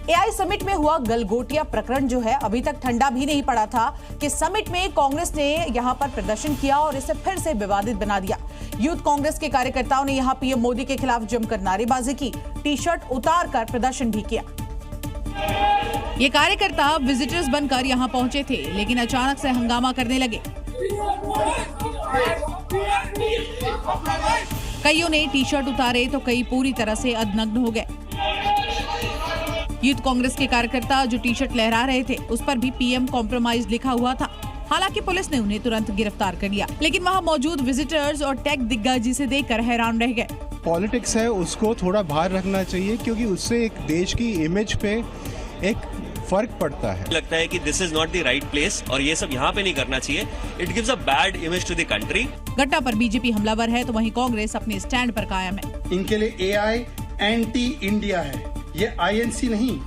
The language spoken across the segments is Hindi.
एआई समिट में हुआ गलगोटिया प्रकरण जो है अभी तक ठंडा भी नहीं पड़ा था कि समिट में कांग्रेस ने यहां पर प्रदर्शन किया और इसे फिर से विवादित बना दिया। यूथ कांग्रेस के कार्यकर्ताओं ने यहां पीएम मोदी के खिलाफ जमकर नारेबाजी की, टी शर्ट उतार कर प्रदर्शन भी किया। ये कार्यकर्ता विजिटर्स बनकर यहां पहुंचे थे, लेकिन अचानक से हंगामा करने लगे। कईयों ने टी शर्ट उतारे तो कई पूरी तरह से अधनग्न हो गए। यूथ कांग्रेस के कार्यकर्ता जो टी शर्ट लहरा रहे थे उस पर भी पीएम कॉम्प्रोमाइज लिखा हुआ था। हालांकि पुलिस ने उन्हें तुरंत गिरफ्तार कर लिया, लेकिन वहां मौजूद विजिटर्स और टेक दिग्गज इसे देखकर हैरान रह गए। पॉलिटिक्स है, उसको थोड़ा बाहर रखना चाहिए क्योंकि उससे एक देश की इमेज पे एक फर्क पड़ता है। लगता है कि this is not the right place और ये सब यहाँ पे नहीं करना चाहिए। It gives a bad image to the country. घटना पर बीजेपी हमलावर है तो वहीं कांग्रेस अपने स्टैंड पर कायम है। इनके लिए एआई एंटी इंडिया है, ये आईएनसी नहीं,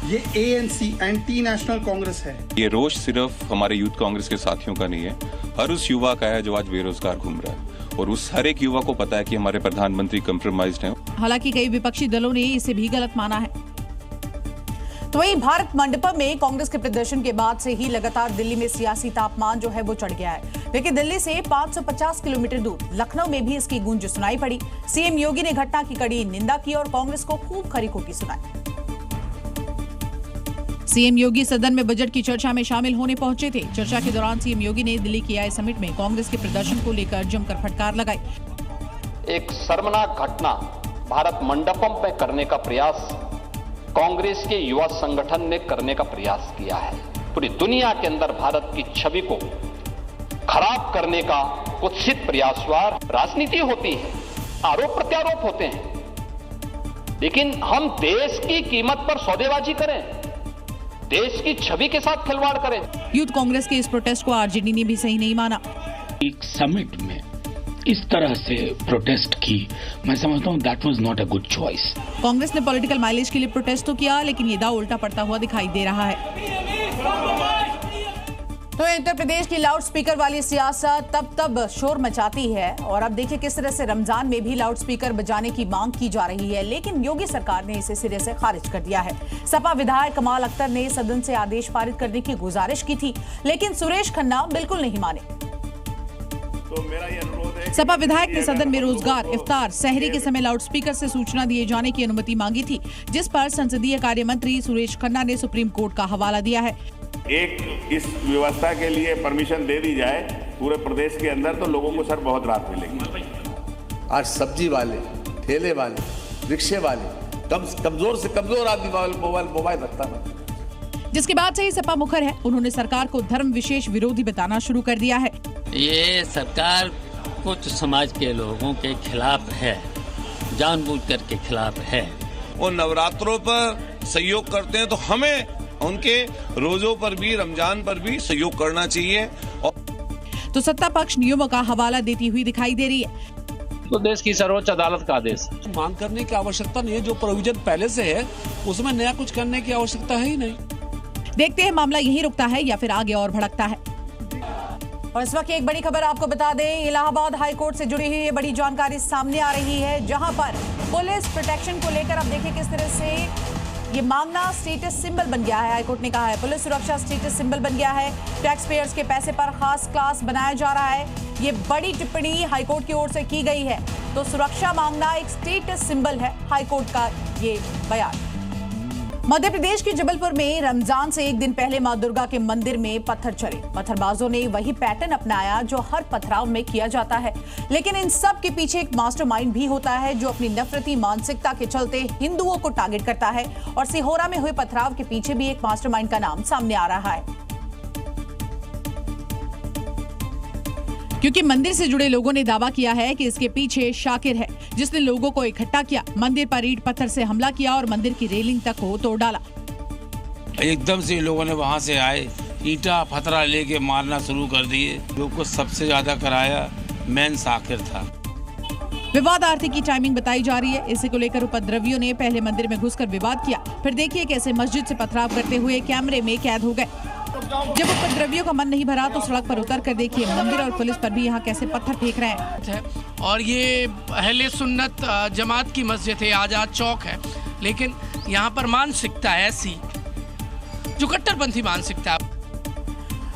ये एएनसी एंटी नेशनल कांग्रेस है। ये रोष सिर्फ हमारे यूथ कांग्रेस के साथियों का नहीं है, हर उस युवा का है जो आज बेरोजगार घूम रहा है और उस हर एक युवा को पता है कि हमारे प्रधानमंत्री कॉम्प्रोमाइज्ड हैं। हालांकि कई विपक्षी दलों ने इसे भी गलत माना है। तो वहीं भारत मंडपम में कांग्रेस के प्रदर्शन के बाद से ही लगातार दिल्ली में सियासी तापमान जो है वो चढ़ गया है। लेकिन दिल्ली से 550 किलोमीटर दूर लखनऊ में भी इसकी गूंज सुनाई पड़ी। सीएम योगी ने घटना की कड़ी निंदा की और कांग्रेस को खूब खरी खोटी सुनाई। सीएम योगी सदन में बजट की चर्चा में शामिल होने पहुंचे थे। चर्चा के दौरान सीएम योगी ने दिल्ली की एआई समिट में कांग्रेस के प्रदर्शन को लेकर जमकर फटकार लगाई। एक शर्मनाक घटना भारत मंडपम पे करने का प्रयास कांग्रेस के युवा संगठन ने करने का प्रयास किया है। पूरी दुनिया के अंदर भारत की छवि को खराब करने का कुत्सित प्रयास हुआ। राजनीति होती है, आरोप प्रत्यारोप होते हैं, लेकिन हम देश की कीमत पर सौदेबाजी करें, देश की छवि के साथ खिलवाड़ करें। यूथ कांग्रेस के इस प्रोटेस्ट को आरजेडी ने भी सही नहीं माना। एक समिट में इस तरह से प्रोटेस्ट की, मैं समझता हूं that was not a good choice. Congress ने पॉलिटिकल माइलेज के लिए प्रोटेस्ट तो किया, लेकिन ये दांव उल्टा पड़ता हुआ दिखाई दे रहा है। तो उत्तर प्रदेश की लाउड स्पीकर वाली सियासत तब शोर मचाती है और अब देखिए किस तरह से रमजान में भी लाउड स्पीकर बजाने की मांग की जा रही है, लेकिन योगी सरकार ने इसे सिरे से खारिज कर दिया है। सपा विधायक कमाल अख्तर ने सदन से आदेश पारित करने की गुजारिश की थी, लेकिन सुरेश खन्ना बिल्कुल नहीं माने। तो मेरा ये अनुरोध है, सपा विधायक ने सदन में रोजगार, इफ्तार, सहरी के समय लाउड स्पीकर से सूचना दिए जाने की अनुमति मांगी थी, जिस पर संसदीय कार्य मंत्री सुरेश खन्ना ने सुप्रीम कोर्ट का हवाला दिया है। एक इस व्यवस्था के लिए परमिशन दे दी जाए पूरे प्रदेश के अंदर तो लोगों को सर बहुत राहत मिलेगी। आज सब्जी वाले, ठेले वाले, रिक्शे वाले, कमजोर से कमजोर आदमी मोबाइल रखता है, जिसके बाद से ही सपा मुखर है। उन्होंने सरकार को धर्म विशेष विरोधी बताना शुरू कर दिया है। ये सरकार कुछ समाज के लोगों के खिलाफ है, जानबूझकर के खिलाफ है। वो नवरात्रों पर सहयोग करते हैं तो हमें उनके रोजों पर भी, रमजान पर भी सहयोग करना चाहिए। तो सत्ता पक्ष नियमों का हवाला देती हुई दिखाई दे रही है। तो देश की सर्वोच्च अदालत का आदेश, मांग करने की आवश्यकता नहीं है। जो प्रोविजन पहले से है उसमें नया कुछ करने की आवश्यकता है ही नहीं। देखते हैं मामला यहीं रुकता है या फिर आगे और भड़कता है। और इस वक्त एक बड़ी खबर आपको बता दें, इलाहाबाद हाईकोर्ट से जुड़ी हुई ये बड़ी जानकारी सामने आ रही है, जहां पर पुलिस प्रोटेक्शन को लेकर अब देखिए किस तरह से ये मांगना स्टेटस सिंबल बन गया है। हाईकोर्ट ने कहा है पुलिस सुरक्षा स्टेटस सिंबल बन गया है, टैक्स पेयर्स के पैसे पर खास क्लास बनाया जा रहा है। ये बड़ी टिप्पणी हाईकोर्ट की ओर से की गई है। तो सुरक्षा मांगना एक स्टेटस सिंबल है, हाईकोर्ट का ये बयान। मध्य प्रदेश के जबलपुर में रमजान से एक दिन पहले मां दुर्गा के मंदिर में पत्थर चले। पत्थरबाजों ने वही पैटर्न अपनाया जो हर पथराव में किया जाता है, लेकिन इन सब के पीछे एक मास्टरमाइंड भी होता है जो अपनी नफरती मानसिकता के चलते हिंदुओं को टारगेट करता है। और सिहोरा में हुए पथराव के पीछे भी एक मास्टरमाइंड का नाम सामने आ रहा है, क्योंकि मंदिर से जुड़े लोगों ने दावा किया है कि इसके पीछे शाकिर है, जिसने लोगों को इकट्ठा किया, मंदिर पर ईंट पत्थर से हमला किया और मंदिर की रेलिंग तक को तोड़ डाला। एकदम से लोगों ने वहां से आए, ईंटा पत्थरा लेके मारना शुरू कर दिए। लोगों को सबसे ज्यादा कराया मेन शाकिर था। विवाद आरती की टाइमिंग बताई जा रही है। इसी को लेकर उपद्रवियों ने पहले मंदिर में घुसकर विवाद किया, फिर देखिए कैसे मस्जिद से पथराव करते हुए कैमरे में कैद हो गए। जब उपद्रवियों का मन नहीं भरा तो सड़क पर उतर कर देखिए मंदिर और पुलिस पर भी यहाँ कैसे पत्थर फेंक रहे हैं। और ये अहले सुन्नत जमात की मस्जिद है, आजाद चौक है, लेकिन यहाँ पर मानसिकता ऐसी जो कट्टरपंथी मानसिकता।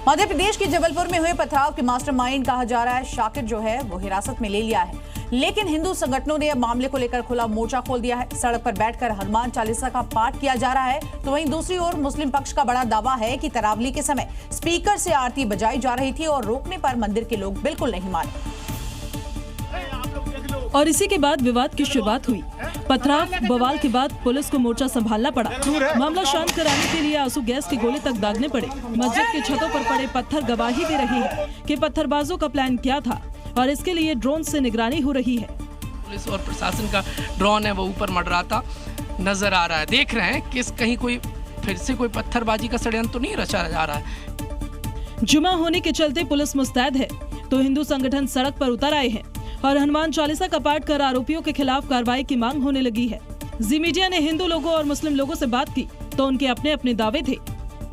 मध्य प्रदेश के जबलपुर में हुए पथराव के मास्टरमाइंड कहा जा रहा है शाकिर जो है वो हिरासत में ले लिया है, लेकिन हिंदू संगठनों ने अब मामले को लेकर खुला मोर्चा खोल दिया है। सड़क पर बैठकर हनुमान चालीसा का पाठ किया जा रहा है, तो वहीं दूसरी ओर मुस्लिम पक्ष का बड़ा दावा है कि तरावली के समय स्पीकर से आरती बजाई जा रही थी और रोकने पर मंदिर के लोग बिल्कुल नहीं माने। और इसी के बाद विवाद की शुरुआत हुई। पथराव बवाल के बाद पुलिस को मोर्चा संभालना पड़ा। मामला शांत कराने के लिए आंसू गैस के गोले तक दागने पड़े। मस्जिद के छतों पर पड़े पत्थर गवाही दे रहे हैं कि पत्थरबाजों का प्लान क्या था और इसके लिए ड्रोन से निगरानी हो रही है। पुलिस और प्रशासन का ड्रोन है वो ऊपर मंडराता नजर आ रहा है। देख रहे हैं कि कहीं कोई फिर से कोई पत्थरबाजी का षड्यंत्र तो नहीं रचा जा रहा है। जुमा होने के चलते पुलिस मुस्तैद है तो हिंदू संगठन सड़क पर उतर आए हैं और हनुमान चालीसा का पाठ कर आरोपियों के खिलाफ कार्रवाई की मांग होने लगी है। जी मीडिया ने हिंदू लोगों और मुस्लिम लोगों से बात की तो उनके अपने अपने दावे थे।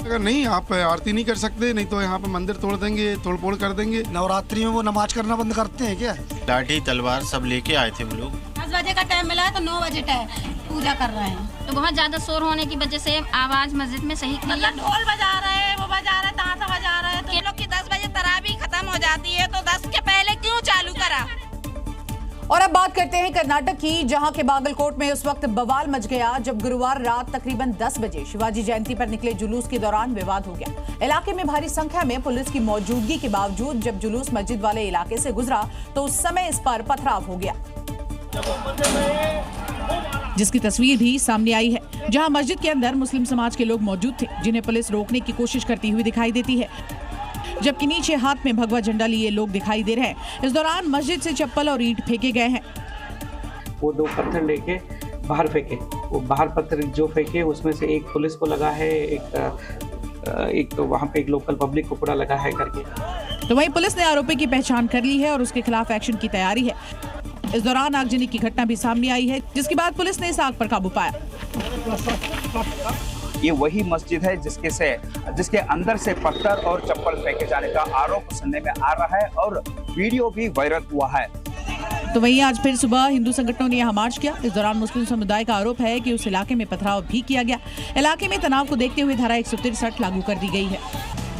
अगर नहीं आप आरती नहीं कर सकते, नहीं तो यहाँ पे मंदिर तोड़ देंगे, तोड़फोड़ कर देंगे। नवरात्रि में वो नमाज करना बंद करते हैं क्या? लाठी तलवार सब लेके आए थे हम लोग। 10 बजे का टाइम मिला है तो 9 बजे पूजा कर रहे हैं, तो बहुत ज्यादा शोर होने की वजह से आवाज मस्जिद में सही मतलब ढोल बजा रहे हैं, वो बजा रहे, ताशा बजा रहे हैं, तो ये लोग की 10 बजे तरावी खत्म हो जाती है तो 10 के पहले क्यों चालू करा। और अब बात करते हैं कर्नाटक की, जहां के बागलकोट में उस वक्त बवाल मच गया जब गुरुवार रात तकरीबन 10 बजे शिवाजी जयंती पर निकले जुलूस के दौरान विवाद हो गया। इलाके में भारी संख्या में पुलिस की मौजूदगी के बावजूद जब जुलूस मस्जिद वाले इलाके से गुजरा तो उस समय इस पर पथराव हो गया, जिसकी तस्वीर भी सामने आई है, जहां मस्जिद के अंदर मुस्लिम समाज के लोग मौजूद थे जिन्हें पुलिस रोकने की कोशिश करती हुई दिखाई देती है, जबकि नीचे हाथ में भगवा झंडा लिए लोग दिखाई दे रहे हैं। इस दौरान मस्जिद से चप्पल और ईंट फेंके गए हैं। वो 2 पत्थर लेके बाहर फेंके, वो बाहर पत्थर जो फेंके उसमें से एक पुलिस को लगा है, एक वहाँ पे एक लोकल पब्लिक को पूरा लगा है करके। तो वहीं पुलिस ने आरोपी की पहचान कर ली है और उसके खिलाफ एक्शन की तैयारी है। इस दौरान आगजनी की घटना भी सामने आई है, जिसके बाद पुलिस ने इस आग पर काबू पाया। ये वही मस्जिद है जिसके अंदर से पत्थर और चप्पल फेंके जाने का आरोप सुनने में आ रहा है और वीडियो भी वायरल हुआ है। तो वहीं आज फिर सुबह हिंदू संगठनों ने यहाँ मार्च किया। इस दौरान मुस्लिम समुदाय का आरोप है कि उस इलाके में पथराव भी किया गया। इलाके में तनाव को देखते हुए धारा 163 लागू कर दी गई है।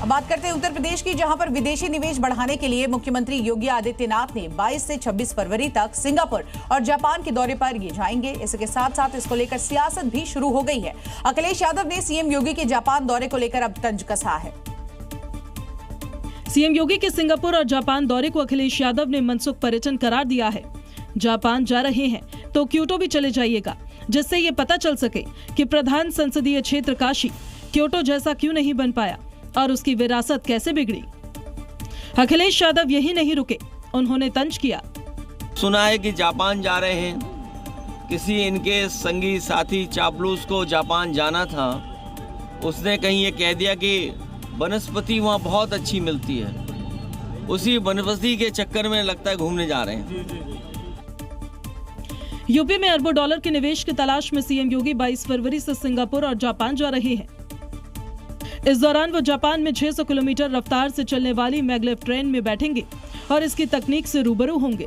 अब बात करते हैं उत्तर प्रदेश की, जहां पर विदेशी निवेश बढ़ाने के लिए मुख्यमंत्री योगी आदित्यनाथ ने 22 से 26 फरवरी तक सिंगापुर और जापान के दौरे पर ये जाएंगे। इसके साथ साथ इसको लेकर सियासत भी शुरू हो गई है। अखिलेश यादव ने सीएम योगी के जापान दौरे को लेकर अब तंज कसा है। सीएम योगी के सिंगापुर और जापान दौरे को अखिलेश यादव ने मनसुख पर्यटन करार दिया है। जापान जा रहे हैं तो क्योटो भी चले जाइएगा, जिससे ये पता चल सके कि प्रधान संसदीय क्षेत्र काशी क्योटो जैसा क्यों नहीं बन पाया और उसकी विरासत कैसे बिगड़ी। अखिलेश यादव यही नहीं रुके, उन्होंने तंज किया। सुना है कि जापान जा रहे हैं, किसी इनके संगी साथी चापलूस को जापान जाना था, उसने कहीं ये कह दिया कि वनस्पति वहाँ बहुत अच्छी मिलती है, उसी वनस्पति के चक्कर में लगता है घूमने जा रहे हैं। यूपी में अरबों डॉलर के निवेश की तलाश में सीएम योगी 22 फरवरी से सिंगापुर और जापान जा रहे हैं। इस दौरान वो जापान में 600 किलोमीटर रफ्तार से चलने वाली मैग्लेव ट्रेन में बैठेंगे और इसकी तकनीक से रूबरू होंगे।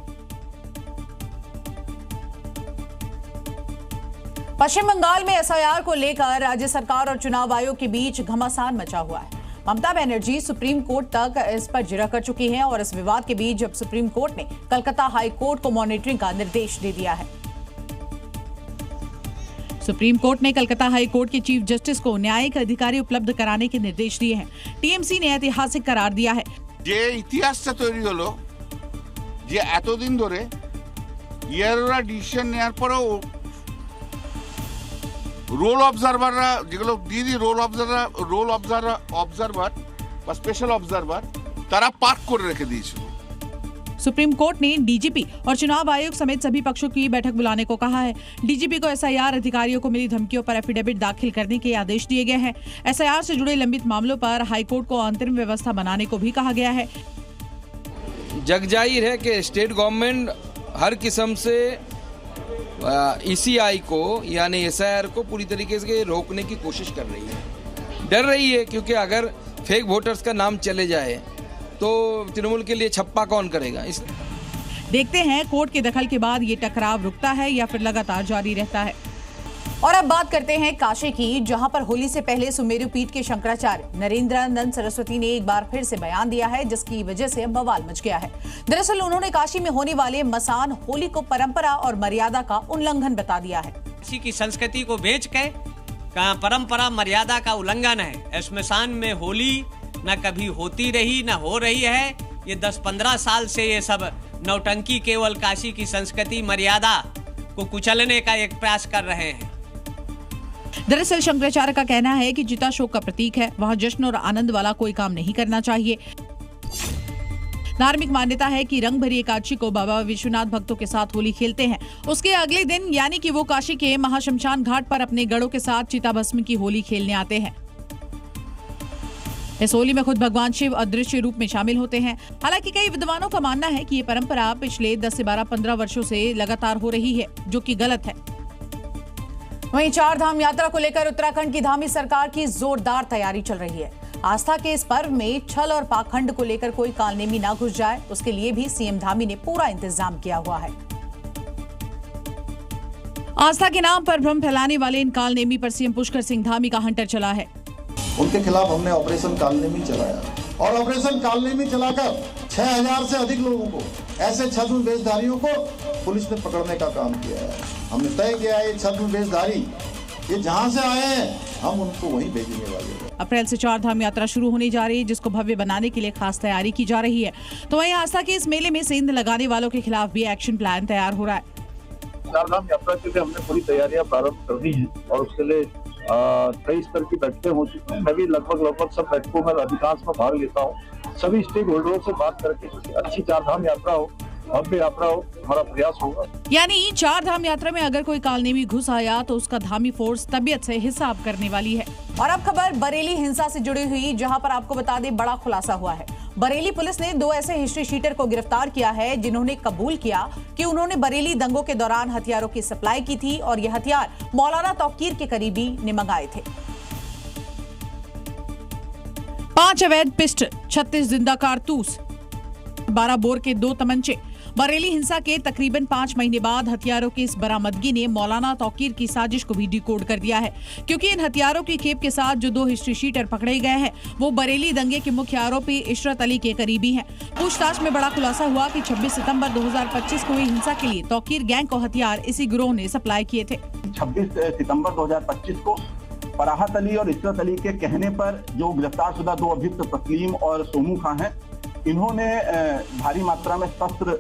पश्चिम बंगाल में एसआईआर को लेकर राज्य सरकार और चुनाव आयोग के बीच घमासान मचा हुआ है। ममता बनर्जी सुप्रीम कोर्ट तक इस पर जिरह कर चुकी हैं और इस विवाद के बीच जब सुप्रीम कोर्ट ने कलकत्ता हाई कोर्ट को मॉनिटरिंग का निर्देश दे दिया है। सुप्रीम कोर्ट ने कलकत्ता हाई कोर्ट के चीफ जस्टिस को न्यायिक अधिकारी उपलब्ध कराने के निर्देश दिए हैं। टीएमसी ने ऐतिहासिक करार दिया है। যে ইতিহাসটা তৈরি হলো যে এতদিন ধরে ইয়াররা ডিসিশন নেওয়ার পরেও রোল অবজারভাররা যেগুলো দিদি রোল অবজারভার বা স্পেশাল অবজারভার তারা পার্ক করে রেখে দিয়েছিল। सुप्रीम कोर्ट ने डीजीपी और चुनाव आयोग समेत सभी पक्षों की बैठक बुलाने को कहा है। डीजीपी को एसआईआर अधिकारियों को मिली धमकियों पर एफिडेविट दाखिल करने के आदेश दिए गए हैं। एसआईआर से जुड़े लंबित मामलों पर हाईकोर्ट को अंतरिम व्यवस्था बनाने को भी कहा गया है। जग जाहिर है कि स्टेट गवर्नमेंट हर किस्म से ईसीआई को यानी एसआईआर को पूरी तरीके से रोकने की कोशिश कर रही है। डर रही है क्योंकि अगर फेक वोटर्स का नाम चले जाए तो तृणमूल के लिए छप्पा कौन करेगा। देखते हैं कोर्ट के दखल के बाद ये टकराव रुकता है या फिर लगातार जारी रहता है। और अब बात करते हैं काशी की, जहां पर होली से पहले सुमेरु पीठ के शंकराचार्य नरेंद्रानंद सरस्वती ने एक बार फिर से बयान दिया है, जिसकी वजह से बवाल मच गया है। दरअसल उन्होंने काशी में होने वाले मसान होली को परंपरा और मर्यादा का उल्लंघन बता दिया है। काशी की संस्कृति को बेच के परंपरा मर्यादा का उल्लंघन है। श्मशान में होली न कभी होती रही न हो रही है। ये 10-15 साल से ये सब नौटंकी केवल काशी की संस्कृति मर्यादा को कुचलने का एक प्रयास कर रहे हैं। दरअसल शंकराचार्य का कहना है कि चिता शोक का प्रतीक है, वहां जश्न और आनंद वाला कोई काम नहीं करना चाहिए। धार्मिक मान्यता है कि रंग भरी एकादशी को बाबा विश्वनाथ भक्तों के साथ होली खेलते हैं। उसके अगले दिन यानी कि वो काशी के महाशमशान घाट पर अपने गढ़ों के साथ चिता भस्म की होली खेलने आते हैं। इस होली में खुद भगवान शिव अदृश्य रूप में शामिल होते हैं। हालांकि कई विद्वानों का मानना है कि ये परंपरा पिछले 10 से 12-15 वर्षों से लगातार हो रही है, जो कि गलत है। वहीं 4 धाम यात्रा को लेकर उत्तराखंड की धामी सरकार की जोरदार तैयारी चल रही है। आस्था के इस पर्व में छल और पाखंड को लेकर कोई कालनेमी ना घुस जाए, उसके लिए भी सीएम धामी ने पूरा इंतजाम किया हुआ है। आस्था के नाम पर भ्रम फैलाने वाले इन कालनेमी पर सीएम पुष्कर सिंह धामी का हंटर चला है। उनके खिलाफ हमने ऑपरेशन कालनेमी चलाया और ऑपरेशन कालनेमी चलाकर 6000 से अधिक लोगों को, ऐसे छद्म वेशधारियों को पुलिस ने पकड़ने का काम किया है। हमने तय किया है ये छद्म वेशधारी ये जहां से आए हैं हम उनको वहीं भेजने वाले हैं। अप्रैल से 4 धाम यात्रा शुरू होने जा रही है, जिसको भव्य बनाने के लिए खास तैयारी की जा रही है। तो वहीं आस्था के इस मेले में सेंध लगाने वालों के खिलाफ भी एक्शन प्लान तैयार हो रहा है। 4 धाम यात्रा के लिए हमने पूरी तैयारियां प्रारंभ कर दी है और उसके लिए कई स्तर की बैठकें हो चुकी हैं। मैं भी लगभग सब बैठकों में अधिकांश में भाग लेता हूँ। सभी स्टेक होल्डरों से बात करके अच्छी 4 धाम यात्रा हो, भव्य यात्रा हो, हमारा प्रयास होगा। यानी 4 धाम यात्रा में अगर कोई कालनेमी घुस आया तो उसका धामी फोर्स तबीयत से हिसाब करने वाली है। और अब खबर बरेली हिंसा से जुड़ी हुई, जहां पर आपको बता दें बड़ा खुलासा हुआ है। बरेली पुलिस ने 2 ऐसे हिस्ट्री शीटर को गिरफ्तार किया है, जिन्होंने कबूल किया कि उन्होंने बरेली दंगों के दौरान हथियारों की सप्लाई की थी और ये हथियार मौलाना तौकीर के करीबी ने मंगाए थे। 5 अवैध पिस्टल, 36 जिंदा कारतूस, 12 बोर के 2 तमंचे। बरेली हिंसा के तकरीबन 5 महीने बाद हथियारों की इस बरामदगी ने मौलाना तौकीर की साजिश को भी डिकोड कर दिया है, क्योंकि इन हथियारों की खेप के साथ जो 2 हिस्ट्री शीटर पकड़े गए हैं वो बरेली दंगे के मुख्य आरोपी इशरत अली के करीबी हैं। पूछताछ में बड़ा खुलासा हुआ कि 26 सितंबर 2025 को हुई हिंसा के लिए तौकीर गैंग को हथियार इसी गिरोह ने सप्लाई किए थे। 26 सितंबर 2025 को फराहत अली और इशरत अली के कहने पर जो गिरफ्तारशुदा 2 अभियुक्त तस्लीम और सोमू खां हैं, इन्होंने भारी मात्रा में शस्त्र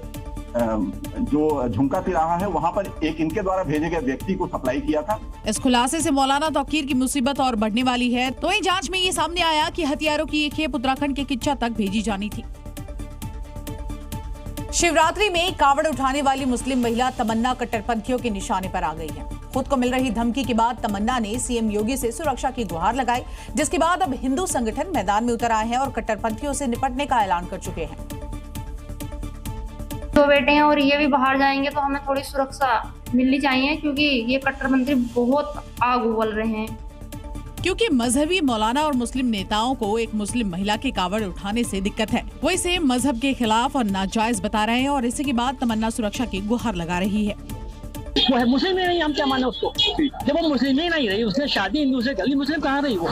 जो झुमका तिराहा है वहां पर एक इनके द्वारा भेजे गए व्यक्ति को सप्लाई किया था। इस खुलासे से मौलाना तौकीर की मुसीबत और बढ़ने वाली है। तो वहीं जांच में ये सामने आया कि हथियारों की ये खेप उत्तराखंड के किच्चा तक भेजी जानी थी। शिवरात्रि में कावड़ उठाने वाली मुस्लिम महिला तमन्ना कट्टरपंथियों के निशाने पर आ गई है। खुद को मिल रही धमकी के बाद तमन्ना ने सीएम योगी से सुरक्षा की गुहार लगाई, जिसके बाद अब हिंदू संगठन मैदान में उतर आए हैं और कट्टरपंथियों से निपटने का ऐलान कर चुके हैं। 2 बेटे हैं और ये भी बाहर जाएंगे तो हमें थोड़ी सुरक्षा मिलनी चाहिए, क्योंकि ये कट्टरपंथी बहुत आग उगल रहे हैं। क्योंकि मजहबी मौलाना और मुस्लिम नेताओं को एक मुस्लिम महिला के कावड़ उठाने से दिक्कत है, वो इसे मजहब के खिलाफ और नाजायज बता रहे हैं और इसी के बाद तमन्ना सुरक्षा की गुहार लगा रही है। वो है मुस्लिम ही नहीं, हम क्या माने उसको, जब वो मुस्लिम ही नहीं रही, उसने शादी हिंदू से कर ली, मुस्लिम कहाँ रही वो?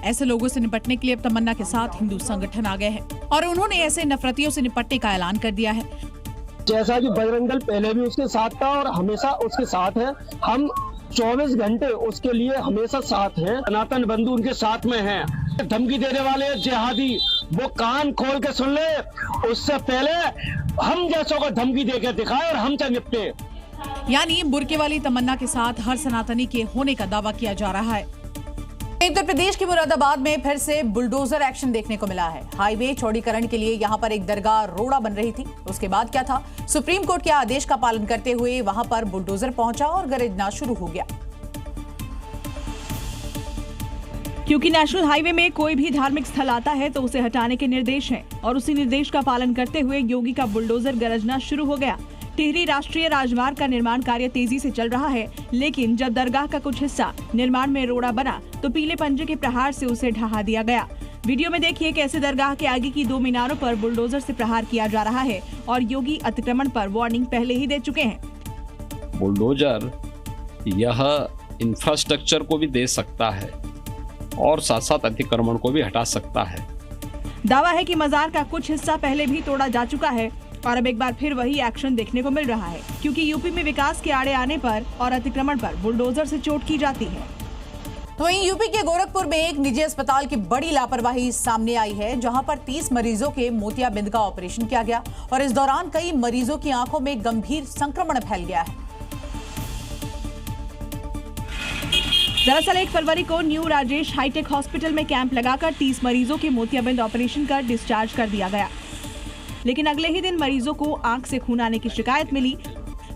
ऐसे लोगों से निपटने के लिए अब तमन्ना के साथ हिंदू संगठन आ गए हैं और उन्होंने ऐसे नफरतियों से निपटने का ऐलान कर दिया है। जैसा कि बजरंग दल पहले भी उसके साथ था और हमेशा उसके साथ है, हम 24 घंटे उसके लिए हमेशा साथ हैं। सनातन बंधु उनके साथ में हैं। धमकी देने वाले जिहादी वो कान खोल के सुन ले, उससे पहले हम जैसों को धमकी देकर दिखाए और हम से निपटे। यानी बुर्के वाली तमन्ना के साथ हर सनातनी के होने का दावा किया जा रहा है। उत्तर प्रदेश के मुरादाबाद में फिर से बुलडोजर एक्शन देखने को मिला है। हाईवे चौड़ीकरण के लिए यहां पर एक दरगाह रोड़ा बन रही थी। उसके बाद क्या था, सुप्रीम कोर्ट के आदेश का पालन करते हुए वहां पर बुलडोजर पहुंचा और गरजना शुरू हो गया। क्योंकि नेशनल हाईवे में कोई भी धार्मिक स्थल आता है तो उसे हटाने के निर्देश हैं और उसी निर्देश का पालन करते हुए योगी का बुलडोजर गरजना शुरू हो गया। टिहरी राष्ट्रीय राजमार्ग का निर्माण कार्य तेजी से चल रहा है, लेकिन जब दरगाह का कुछ हिस्सा निर्माण में रोड़ा बना तो पीले पंजे के प्रहार से उसे ढहा दिया गया। वीडियो में देखिए कैसे दरगाह के आगे की 2 मीनारों पर बुलडोजर से प्रहार किया जा रहा है और योगी अतिक्रमण पर वार्निंग पहले ही दे चुके हैं। बुलडोजर यह इंफ्रास्ट्रक्चर को भी दे सकता है और साथ साथ अतिक्रमण को भी हटा सकता है। दावा है कि मजार का कुछ हिस्सा पहले भी तोड़ा जा चुका है और अब एक बार फिर वही एक्शन देखने को मिल रहा है, क्योंकि यूपी में विकास के आड़े आने पर और अतिक्रमण पर बुलडोजर से चोट की जाती है। तो वहीं यूपी के गोरखपुर में एक निजी अस्पताल की बड़ी लापरवाही सामने आई है, जहां पर 30 मरीजों के मोतियाबिंद का ऑपरेशन किया गया और इस दौरान कई मरीजों की आंखों में गंभीर संक्रमण फैल गया है। दरअसल 1 फरवरी को न्यू राजेश हाईटेक हॉस्पिटल में कैंप लगाकर 30 मरीजों के मोतियाबिंद ऑपरेशन कर डिस्चार्ज कर दिया गया, लेकिन अगले ही दिन मरीजों को आंख से खून आने की शिकायत मिली,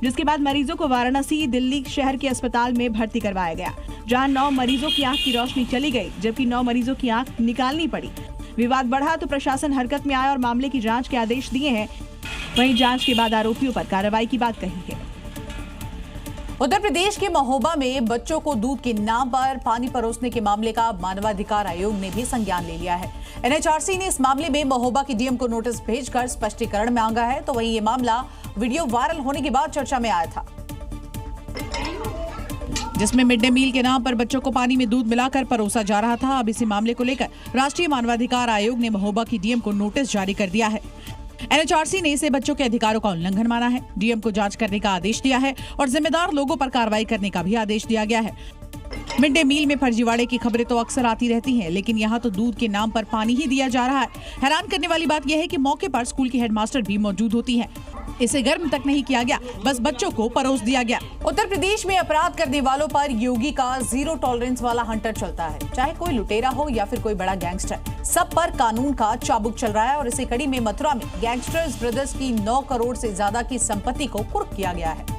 जिसके बाद मरीजों को वाराणसी दिल्ली शहर के अस्पताल में भर्ती करवाया गया, जहां 9 मरीजों की आंख की रोशनी चली गई, जबकि 9 मरीजों की आंख निकालनी पड़ी। विवाद बढ़ा तो प्रशासन हरकत में आया और मामले की जांच के आदेश दिए हैं। वहीं जांच के बाद आरोपियों पर कार्रवाई की बात कही है। उत्तर प्रदेश के महोबा में बच्चों को दूध के नाम पर पानी परोसने के मामले का मानवाधिकार आयोग ने भी संज्ञान ले लिया है। एनएचआरसी ने इस मामले में महोबा की डीएम को नोटिस भेजकर स्पष्टीकरण मांगा है। तो वहीं ये मामला वीडियो वायरल होने के बाद चर्चा में आया था, जिसमें मिड डे मील के नाम पर बच्चों को पानी में दूध मिलाकर परोसा जा रहा था। अब इसी मामले को लेकर राष्ट्रीय मानवाधिकार आयोग ने महोबा की डीएम को नोटिस जारी कर दिया है। एनएचआरसी ने इसे बच्चों के अधिकारों का उल्लंघन माना है। डीएम को जांच करने का आदेश दिया है और जिम्मेदार लोगों पर कार्रवाई करने का भी आदेश दिया गया है। मिड डे मील में फर्जीवाड़े की खबरें तो अक्सर आती रहती हैं, लेकिन यहाँ तो दूध के नाम पर पानी ही दिया जा रहा है। हैरान करने वाली बात यह है कि मौके पर स्कूल की हेडमास्टर भी मौजूद होती हैं। इसे गर्म तक नहीं किया गया, बस बच्चों को परोस दिया गया। उत्तर प्रदेश में अपराध करने वालों पर योगी का 0 टॉलरेंस वाला हंटर चलता है। चाहे कोई लुटेरा हो या फिर कोई बड़ा गैंगस्टर, सब पर कानून का चाबुक चल रहा है। और इसी कड़ी में मथुरा में गैंगस्टर्स ब्रदर्स की 9 करोड़ से ज्यादा की संपत्ति को कुर्क किया गया है।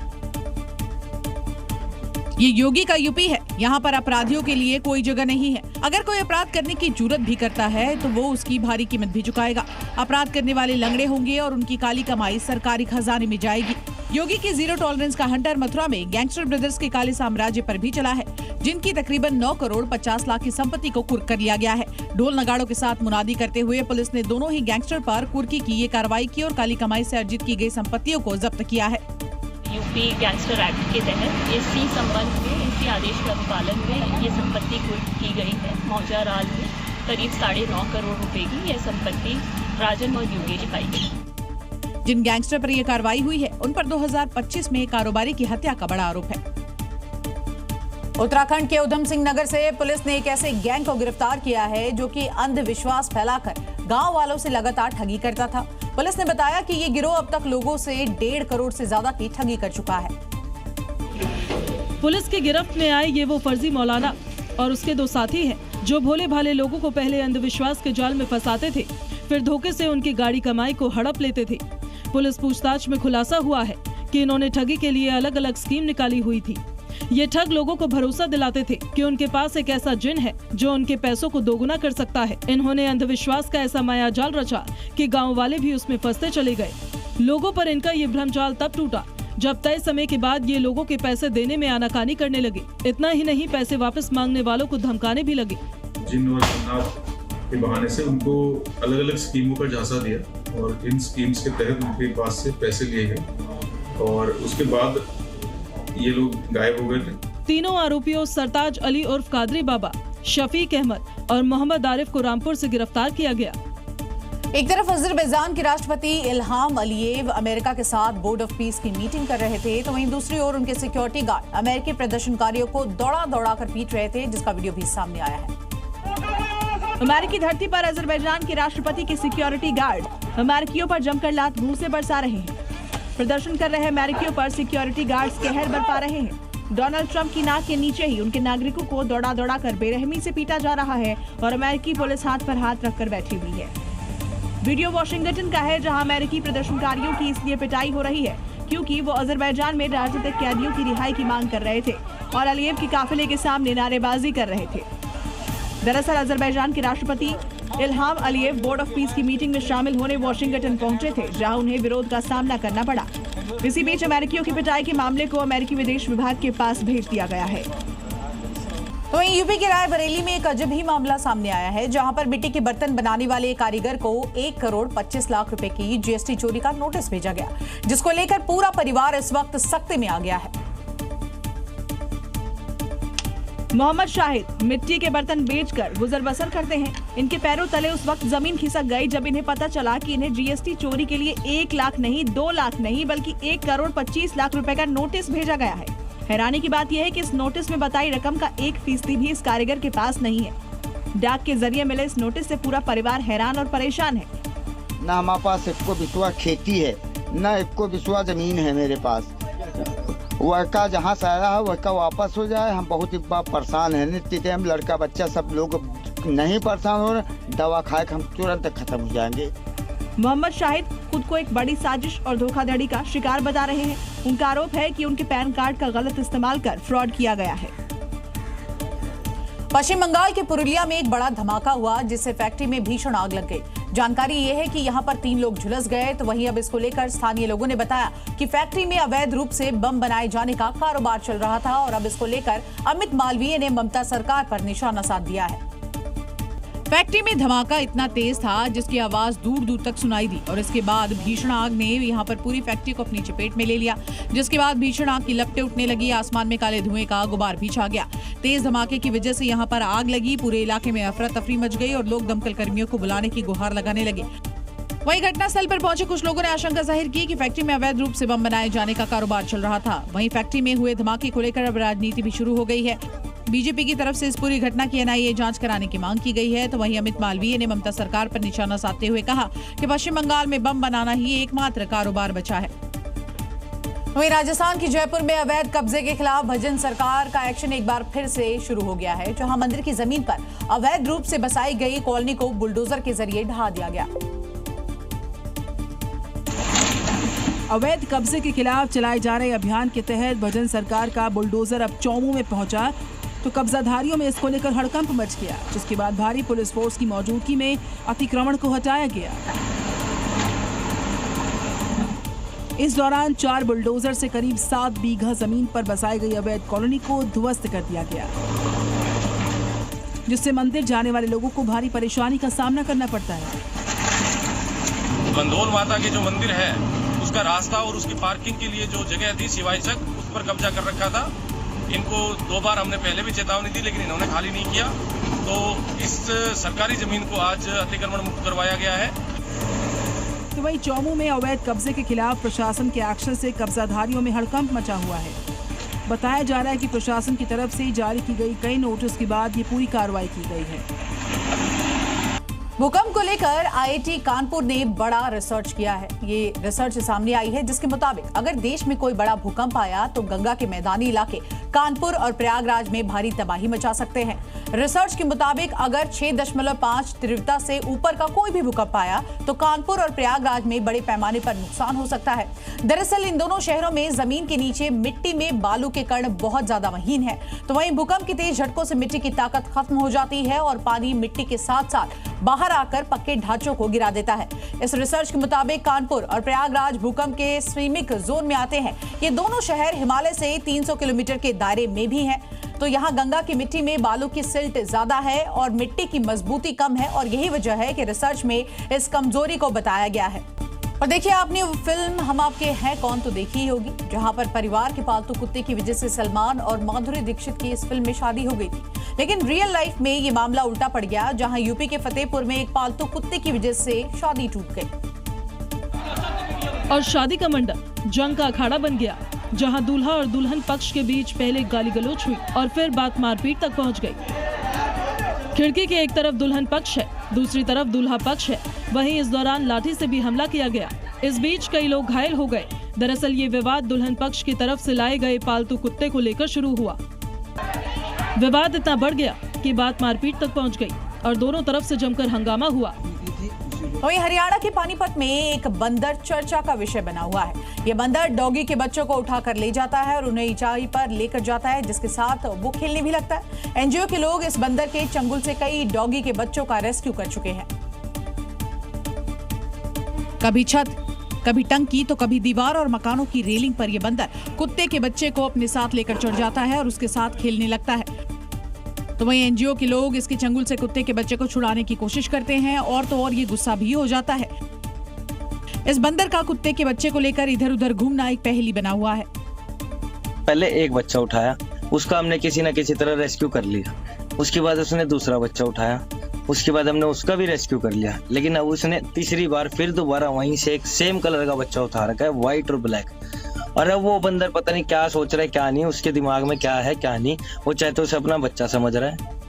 ये योगी का यूपी है, यहाँ पर अपराधियों के लिए कोई जगह नहीं है। अगर कोई अपराध करने की जुर्रत भी करता है तो वो उसकी भारी कीमत भी चुकाएगा। अपराध करने वाले लंगड़े होंगे और उनकी काली कमाई सरकारी खजाने में जाएगी। योगी की 0 टॉलरेंस का हंटर मथुरा में गैंगस्टर ब्रदर्स के काले साम्राज्य पर भी चला है, जिनकी तकरीबन 9 करोड़ 50 लाख की संपत्ति को कुर्क कर लिया गया है। ढोल नगाड़ों के साथ मुनादी करते हुए पुलिस ने दोनों ही गैंगस्टर पर कुर्की की ये कार्रवाई की और काली कमाई से अर्जित की गई संपत्तियों को जब्त किया है। यूपी गैंगस्टर एक्ट के तहत इसी संबंध में, इसी आदेश के अनुपालन में ये संपत्ति कुर्क की गई है। मौजा राल में करीब 9.5 करोड़ रुपए की यह संपत्ति राजन और योगेश पाई गई। जिन गैंगस्टर पर यह कार्रवाई हुई है, उन पर 2025 में कारोबारी की हत्या का बड़ा आरोप है। उत्तराखंड के उधम सिंह नगर से पुलिस ने एक ऐसे गैंग को गिरफ्तार किया है जो कि अंधविश्वास फैलाकर गांव वालों से लगातार ठगी करता था। पुलिस ने बताया कि ये गिरोह अब तक लोगों से 1.5 करोड़ से ज्यादा की ठगी कर चुका है। पुलिस की गिरफ्त में आए ये वो फर्जी मौलाना और उसके 2 साथी हैं, जो भोले भाले लोगों को पहले अंधविश्वास के जाल में फंसाते थे, फिर धोखे से उनकी गाड़ी कमाई को हड़प लेते थे। पुलिस पूछताछ में खुलासा हुआ है कि इन्होंने ठगी के लिए अलग अलग स्कीम निकाली हुई थी। ये ठग लोगों को भरोसा दिलाते थे कि उनके पास एक ऐसा जिन है जो उनके पैसों को दोगुना कर सकता है। इन्होंने अंधविश्वास का ऐसा मायाजाल रचा कि गांव वाले भी उसमें फंसते चले गए। लोगों पर इनका ये भ्रमजाल तब टूटा जब तय समय के बाद ये लोगों के पैसे देने में आनाकानी करने लगे। इतना ही नहीं, पैसे वापस मांगने वालों को धमकाने भी लगे। जिन और जन्नात के बहाने से उनको अलग अलग स्कीमों पर झांसा दिया और इन स्कीम्स के तहत उनके पास से पैसे लिए गए और उसके बाद ये लोग गायब हो गए थे। तीनों आरोपियों सरताज अली उर्फ कादरी बाबा, शफीक अहमद और मोहम्मद आरिफ को रामपुर से गिरफ्तार किया गया। एक तरफ अजरबैजान के राष्ट्रपति इल्हाम अलीयेव अमेरिका के साथ बोर्ड ऑफ पीस की मीटिंग कर रहे थे, तो वहीं दूसरी ओर उनके सिक्योरिटी गार्ड अमेरिकी प्रदर्शनकारियों को दौड़ा कर पीट रहे थे, जिसका वीडियो भी सामने आया है। अमेरिकी धरती पर अजरबैजान के राष्ट्रपति के सिक्योरिटी गार्ड अमेरिकियों पर जमकर लात घूंसे बरसा रहे हैं। प्रदर्शन कर रहे अमेरिकियों पर सिक्योरिटी गार्ड्स कहर बरपा रहे हैं। डोनाल्ड ट्रंप की नाक के नीचे ही उनके नागरिकों को दौड़ा कर बेरहमी से पीटा जा रहा है और अमेरिकी पुलिस हाथ पर हाथ रखकर बैठी हुई है। वीडियो वाशिंगटन का है, जहां अमेरिकी प्रदर्शनकारियों की इसलिए पिटाई हो रही है क्योंकि वो अजरबैजान में राजनीतिक कैदियों की रिहाई की मांग कर रहे थे और अलीयेव के काफिले के सामने नारेबाजी कर रहे थे। दरअसल अजरबैजान के राष्ट्रपति Ilham Aliyev board of peace की मीटिंग में शामिल होने वॉशिंगटन पहुंचे थे, जहां उन्हें विरोध का सामना करना पड़ा। इसी बीच अमेरिकियों की पिटाई के मामले को अमेरिकी विदेश विभाग के पास भेज दिया गया है। तो वहीं यूपी के रायबरेली में एक अजब ही मामला सामने आया है, जहां पर मिट्टी के बर्तन बनाने वाले कारीगर को 1 करोड़ 25 लाख रुपए की जीएसटी चोरी का नोटिस भेजा गया, जिसको लेकर पूरा परिवार इस वक्त सख्ती में आ गया है। मोहम्मद शाहिद मिट्टी के बर्तन बेचकर गुजर बसर करते हैं। इनके पैरों तले उस वक्त जमीन खिसक गई जब इन्हें पता चला कि इन्हें जीएसटी चोरी के लिए 1 लाख नहीं, 2 लाख नहीं, बल्कि 1,25,00,000 रुपए का नोटिस भेजा गया है। हैरानी की बात यह है कि इस नोटिस में बताई रकम का 1% भी इस कारीगर के पास नहीं है। डाक के जरिए मिले इस नोटिस से पूरा परिवार हैरान और परेशान है। न हमारे पास इक्को बिस्वा खेती है, न इक्को बिस्वा जमीन है मेरे पास। वह जहाँ से आया है वह वापस हो जाए। हम बहुत परेशान हैं। नित्य टाइम लड़का बच्चा सब लोग नहीं परेशान हो रहे। दवा खाए हम तुरंत खत्म हो जाएंगे। मोहम्मद शाहिद खुद को एक बड़ी साजिश और धोखाधड़ी का शिकार बता रहे हैं। उनका आरोप है कि उनके पैन कार्ड का गलत इस्तेमाल कर फ्रॉड किया गया है। पश्चिम बंगाल के पुरुलिया में एक बड़ा धमाका हुआ जिससे फैक्ट्री में भीषण आग लग गई। जानकारी ये है कि यहां पर 3 लोग झुलस गए। तो वहीं अब इसको लेकर स्थानीय लोगों ने बताया कि फैक्ट्री में अवैध रूप से बम बनाए जाने का कारोबार चल रहा था और अब इसको लेकर अमित मालवीय ने ममता सरकार पर निशाना साध दिया है। फैक्ट्री में धमाका इतना तेज था जिसकी आवाज दूर दूर तक सुनाई दी और इसके बाद भीषण आग ने यहां पर पूरी फैक्ट्री को अपनी चपेट में ले लिया, जिसके बाद भीषण आग की लपटें उठने लगी। आसमान में काले धुएं का गुबार भी छा गया। तेज धमाके की वजह से यहां पर आग लगी। पूरे इलाके में अफरा तफरी मच गई और लोग दमकल कर्मियों को बुलाने की गुहार लगाने लगे। वहीं घटनास्थल पर पहुंचे कुछ लोगों ने आशंका जाहिर की कि फैक्ट्री में अवैध रूप से बम बनाए जाने का कारोबार चल रहा था। वहीं फैक्ट्री में हुए धमाके को लेकर अब राजनीति भी शुरू हो गई है। बीजेपी की तरफ से इस पूरी घटना की एनआईए जांच कराने की मांग की गई है। तो वहीं अमित मालवीय ने ममता सरकार पर निशाना साधते हुए कहा कि पश्चिम बंगाल में बम बनाना ही एकमात्र कारोबार बचा है। वहीं राजस्थान की जयपुर में अवैध कब्जे के खिलाफ भजन सरकार का एक्शन एक बार फिर से शुरू हो गया है, जहां मंदिर की जमीन पर अवैध रूप से बसाई गई कॉलोनी को बुलडोजर के जरिए ढहा दिया गया। अवैध कब्जे के खिलाफ चलाए जा रहे अभियान के तहत भजन सरकार का बुलडोजर अब चौमू में पहुंचा तो कब्जाधारियों में इसको लेकर हड़कंप मच गया, जिसके बाद भारी पुलिस फोर्स की मौजूदगी में अतिक्रमण को हटाया गया। इस दौरान 4 बुलडोजर से करीब 7 बीघा जमीन पर बसाई गई अवैध कॉलोनी को ध्वस्त कर दिया गया, जिससे मंदिर जाने वाले लोगों को भारी परेशानी का सामना करना पड़ता है। गंदोल माता के जो मंदिर है उसका रास्ता और उसकी पार्किंग के लिए जो जगह थी सिवाई चक, उस पर कब्जा कर रखा था। इनको 2 बार हमने पहले भी चेतावनी दी लेकिन इन्होंने खाली नहीं किया। तो इस सरकारी जमीन को आज अतिक्रमण मुक्त करवाया गया है। तो वहीं चौमू में अवैध कब्जे के खिलाफ प्रशासन के एक्शन से कब्जाधारियों में हड़कंप मचा हुआ है। बताया जा रहा है कि प्रशासन की तरफ से जारी की गई कई नोटिस के बाद ये पूरी कार्रवाई की गई है। भूकंप को लेकर आईआईटी कानपुर ने बड़ा रिसर्च किया है। ये रिसर्च सामने आई है जिसके मुताबिक अगर देश में कोई बड़ा भूकंप आया तो गंगा के मैदानी इलाके कानपुर और प्रयागराज में भारी तबाही मचा सकते हैं। रिसर्च के मुताबिक अगर 6.5 तीव्रता से ऊपर का कोई भी भूकंप आया तो कानपुर और प्रयागराज में बड़े पैमाने पर नुकसान हो सकता है। दरअसल इन दोनों शहरों में जमीन के नीचे मिट्टी में बालू के कण बहुत ज्यादा महीन है। तो वहीं भूकंप के तेज झटकों से मिट्टी की ताकत खत्म हो जाती है और पानी मिट्टी के साथ साथ बाहर आकर पक्के ढांचों को गिरा देता है। इस रिसर्च के मुताबिक कानपुर और प्रयागराज भूकंप के स्वीमिक जोन में आते हैं। ये दोनों शहर हिमालय से 300 किलोमीटर के दायरे में भी हैं। तो यहाँ गंगा की मिट्टी में बालू की सिल्ट ज्यादा है और मिट्टी की मजबूती कम है और यही वजह है कि रिसर्च में इस कमजोरी को बताया गया है। और देखिए, आपने वो फिल्म हम आपके हैं कौन तो देखी ही होगी, जहां पर परिवार के पालतू कुत्ते की वजह से सलमान और माधुरी दीक्षित की इस फिल्म में शादी हो गई थी। लेकिन रियल लाइफ में ये मामला उल्टा पड़ गया, जहां यूपी के फतेहपुर में एक पालतू कुत्ते की वजह से शादी टूट गई और शादी का मंडप जंग का अखाड़ा बन गया, जहां दूल्हा और दुल्हन पक्ष के बीच पहले गाली गलौज हुई और फिर बात मारपीट तक पहुंच गई। खिड़की के एक तरफ दुल्हन पक्ष है, दूसरी तरफ दूल्हा पक्ष है। वहीं इस दौरान लाठी से भी हमला किया गया। इस बीच कई लोग घायल हो गए। दरअसल ये विवाद दुल्हन पक्ष की तरफ से लाए गए पालतू कुत्ते को लेकर शुरू हुआ। विवाद इतना बढ़ गया कि बात मारपीट तक पहुंच गई और दोनों तरफ से जमकर हंगामा हुआ। वहीं हरियाणा के पानीपत में एक बंदर चर्चा का विषय बना हुआ है। ये बंदर डॉगी के बच्चों को उठाकर ले जाता है और उन्हें ऊंचाई पर लेकर जाता है, जिसके साथ वो खेलने भी लगता है। एनजीओ के लोग इस बंदर के चंगुल से कई डॉगी के बच्चों का रेस्क्यू कर चुके हैं। कभी छत, कभी टंकी तो कभी दीवार और मकानों की रेलिंग पर यह बंदर कुत्ते के बच्चे को अपने साथ लेकर चढ़ जाता है और उसके साथ खेलने लगता है। तो वहीं एनजीओ के लोग इसके चंगुल से कुत्ते के बच्चे को छुड़ाने की कोशिश करते हैं और तो और ये गुस्सा भी हो जाता है। इस बंदर का कुत्ते के बच्चे को लेकर इधर उधर घूमना एक पहेली बना हुआ है। पहले एक बच्चा उठाया, उसका हमने किसी न किसी तरह रेस्क्यू कर लिया। उसके बाद उसने दूसरा बच्चा उठाया, उसके बाद हमने उसका भी रेस्क्यू कर लिया, लेकिन अब उसने तीसरी बार फिर दोबारा वहीं से एक सेम कलर का बच्चा उठा रखा है, व्हाइट और ब्लैक। और अब वो बंदर पता नहीं क्या सोच रहा है क्या नहीं, उसके दिमाग में क्या है क्या नहीं, वो चाहे तो उसे अपना बच्चा समझ रहा है।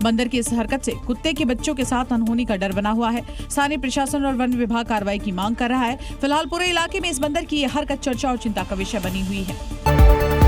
बंदर की इस हरकत से कुत्ते के बच्चों के साथ अनहोनी का डर बना हुआ है। स्थानीय प्रशासन और वन विभाग कार्रवाई की मांग कर रहा है। फिलहाल पूरे इलाके में इस बंदर की यह हरकत चर्चा और चिंता का विषय बनी हुई है।